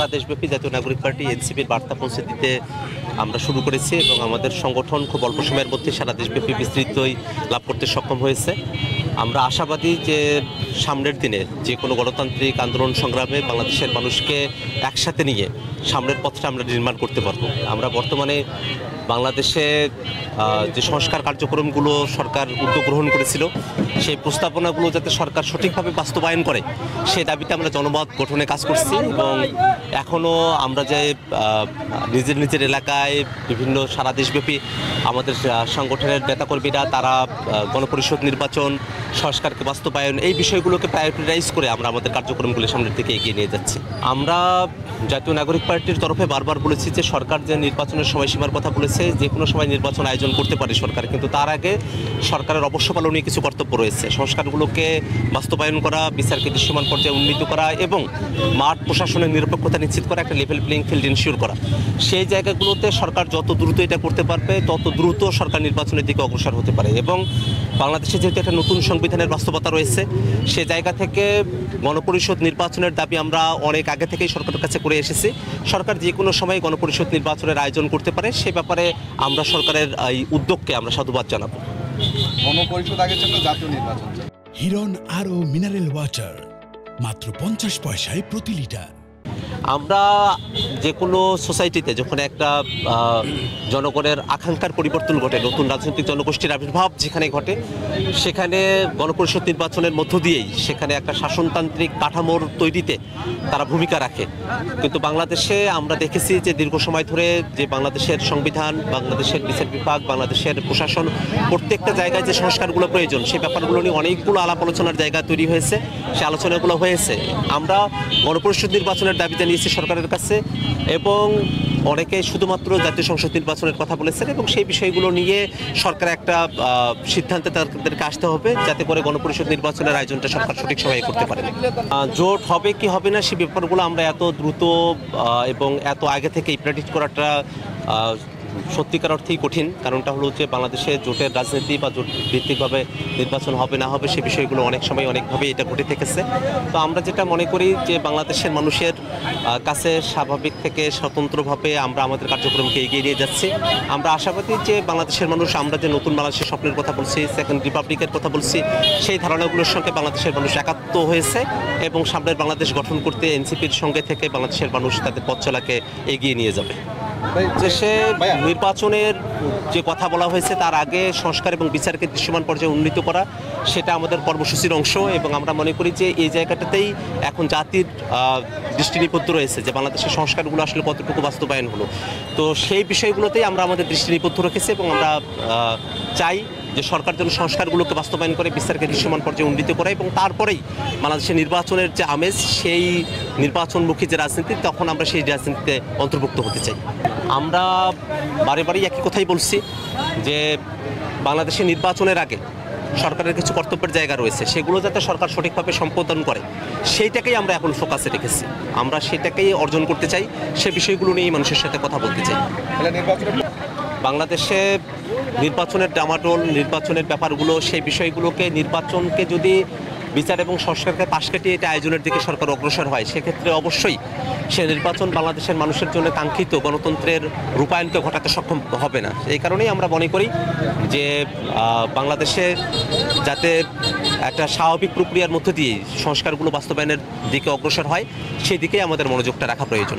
সারা দেশব্যাপী জাতীয় নাগরিক পার্টি এনসিপির বার্তা পৌঁছে দিতে আমরা শুরু করেছি এবং আমাদের সংগঠন খুব অল্প সময়ের মধ্যে সারা দেশব্যাপী বিস্তৃতই লাভ করতে সক্ষম হয়েছে। আমরা আশাবাদী যে সামনের দিনে যে কোনো গণতান্ত্রিক আন্দোলন সংগ্রামে বাংলাদেশের মানুষকে একসাথে নিয়ে সামনের পথটা আমরা নির্মাণ করতে পারবো। আমরা বর্তমানে বাংলাদেশে যে সংস্কার কার্যক্রমগুলো সরকার উদ্যোগ গ্রহণ করেছিল সেই প্রস্তাবনাগুলো যাতে সরকার সঠিকভাবে বাস্তবায়ন করে সেই দাবিতে আমরা জনমত গঠনে কাজ করছি এবং এখনও আমরা যে নিজের নিজের এলাকায় বিভিন্ন সারা দেশব্যাপী আমাদের সংগঠনের নেতাকর্মীরা তারা গণপরিষদ নির্বাচন সংস্কারকে বাস্তবায়ন এই বিষয়গুলোকে প্রায়োরিটাইজ করে আমরা আমাদের কার্যক্রমগুলো সামনের দিকে এগিয়ে নিয়ে যাচ্ছি। আমরা জাতীয় নাগরিক পার্টির তরফে বারবার বলেছি যে সরকার যে নির্বাচনের সময়সীমার কথা বলেছে যে কোনো সময় নির্বাচন আয়োজন করতে পারে সরকার, কিন্তু তার আগে সরকারের অবশ্য পালনীয় কিছু কর্তব্য রয়েছে। সংস্কারগুলোকে বাস্তবায়ন করা, বিচারকে দৃশ্যমান পর্যায়ে উন্নীত করা এবং মাঠ প্রশাসনের নিরপেক্ষতা নিশ্চিত করা, একটা লেভেল প্লেইং ফিল্ড ইনশিওর করা। সেই জায়গাগুলোতে সরকার যত দ্রুত এটা করতে পারবে তত দ্রুত সরকার নির্বাচনের দিকে অগ্রসর হতে পারে এবং বাংলাদেশে যেহেতু একটা নতুন সংবিধানের বাস্তবতা রয়েছে সে জায়গা থেকে গণপরিষদ নির্বাচনের দাবি আমরা অনেক আগে থেকেই সরকারের কাছে করে এসেছি। সরকার যে কোনো সময় গণপরিষদ নির্বাচনের আয়োজন করতে পারে সে ব্যাপারে আমরা সরকারের এই উদ্যোগকে আমরা সাধুবাদ জানাবো। গণপরিষদ আগের জন্য জাতীয় নির্বাচন হিরন আরও মিনারেল ওয়াটার মাত্র 50 পয়সায় প্রতি লিটার। আমরা যে কোনো সোসাইটিতে যখন একটা জনগণের আকাঙ্ক্ষার পরিবর্তন ঘটে, নতুন রাজনৈতিক জনগোষ্ঠীর আবির্ভাব যেখানে ঘটে সেখানে গণপরিষদ নির্বাচনের মধ্য দিয়েই সেখানে একটা শাসনতান্ত্রিক কাঠামোর তৈরিতে তারা ভূমিকা রাখে। কিন্তু বাংলাদেশে আমরা দেখেছি যে দীর্ঘ সময় ধরে যে বাংলাদেশের সংবিধান, বাংলাদেশের বিচার বিভাগ, বাংলাদেশের প্রশাসন প্রত্যেকটা জায়গায় যে সংস্কারগুলো প্রয়োজন সেই ব্যাপারগুলো নিয়ে অনেকগুলো আলাপ আলোচনার জায়গা তৈরি হয়েছে, সে আলোচনাগুলো হয়েছে। আমরা গণপরিষদ নির্বাচনের দাবি জানিয়েছি সরকারের কাছে এবং অনেকে শুধুমাত্র জাতীয় সংসদ নির্বাচনের কথা বলেছেন এবং সেই বিষয়গুলো নিয়ে সরকার একটা সিদ্ধান্তে তাদেরকে আসতে হবে যাতে করে গণপরিষদ নির্বাচনের আয়োজনটা সরকার সঠিক সময়ে করতে পারে। জোট হবে কি হবে না সে ব্যাপারগুলো আমরা এত দ্রুত এবং এত আগে থেকেই প্রেডিক্ট করাটা সত্যিকার অর্থেই কঠিন। কারণটা হলো যে বাংলাদেশে জোটের রাজনীতি বা জোট ভিত্তিকভাবে নির্বাচন হবে না হবে সে বিষয়গুলো অনেক সময় অনেকভাবে এটা ঘটে থেকেছে। তো আমরা যেটা মনে করি যে বাংলাদেশের মানুষের কাছে স্বাভাবিক থেকে স্বতন্ত্রভাবে আমরা আমাদের কার্যক্রমকে এগিয়ে নিয়ে যাচ্ছি। আমরা আশাবাদী যে বাংলাদেশের মানুষ আমরা যে নতুন বাংলাদেশের স্বপ্নের কথা বলছি, সেকেন্ড রিপাবলিকের কথা বলছি, সেই ধারণাগুলোর সঙ্গে বাংলাদেশের মানুষ একাত্ম হয়েছে এবং সামনের বাংলাদেশ গঠন করতে এনসিপির সঙ্গে থেকে বাংলাদেশের মানুষ তাদের পথ চলাকে এগিয়ে নিয়ে যাবে। দেশে নির্বাচনের যে কথা বলা হয়েছে তার আগে সংস্কার এবং বিচারকে দৃশ্যমান পর্যায়ে উন্নীত করা সেটা আমাদের কর্মসূচির অংশ এবং আমরা মনে করি যে এই জায়গাটাতেই এখন জাতির দৃষ্টি নিবদ্ধ রয়েছে যে বাংলাদেশের সংস্কারগুলো আসলে কতটুকু বাস্তবায়ন হলো। তো সেই বিষয়গুলোতেই আমরা আমাদের দৃষ্টি নিবদ্ধ রেখেছি এবং আমরা চাই যে সরকার যেন সংস্কারগুলোকে বাস্তবায়ন করে, বিচারকে দৃশ্যমান পর্যায়ে উন্নীত করে এবং তারপরেই বাংলাদেশের নির্বাচনের যে আমেজ সেই নির্বাচনমুখী যে রাজনীতি তখন আমরা সেই রাজনীতিতে অন্তর্ভুক্ত হতে চাই। আমরা বারে বারেই একই কথাই বলছি যে বাংলাদেশের নির্বাচনের আগে সরকারের কিছু কর্তব্যের জায়গা রয়েছে সেগুলো যাতে সরকার সঠিকভাবে সম্পাদন করে সেইটাকেই আমরা এখন ফোকাসে রেখেছি। আমরা সেটাকেই অর্জন করতে চাই, সে বিষয়গুলো নিয়েই মানুষের সাথে কথা বলতে চাই। বাংলাদেশে নির্বাচনের ডামাডোল, নির্বাচনের ব্যাপারগুলো সেই বিষয়গুলোকে নির্বাচনকে যদি বিচার এবং সংস্কারকে পাশ কাটিয়ে এটা আয়োজনের দিকে সরকার অগ্রসর হয় সেক্ষেত্রে অবশ্যই সে নির্বাচন বাংলাদেশের মানুষের জন্য কাঙ্ক্ষিত গণতন্ত্রের রূপায়ণকে ঘটাতে সক্ষম হবে না। এই কারণেই আমরা মনে করি যে বাংলাদেশে যাতে একটা স্বাভাবিক প্রক্রিয়ার মধ্য দিয়ে সংস্কারগুলো বাস্তবায়নের দিকে অগ্রসর হয় সেই দিকেই আমাদের মনোযোগটা রাখা প্রয়োজন।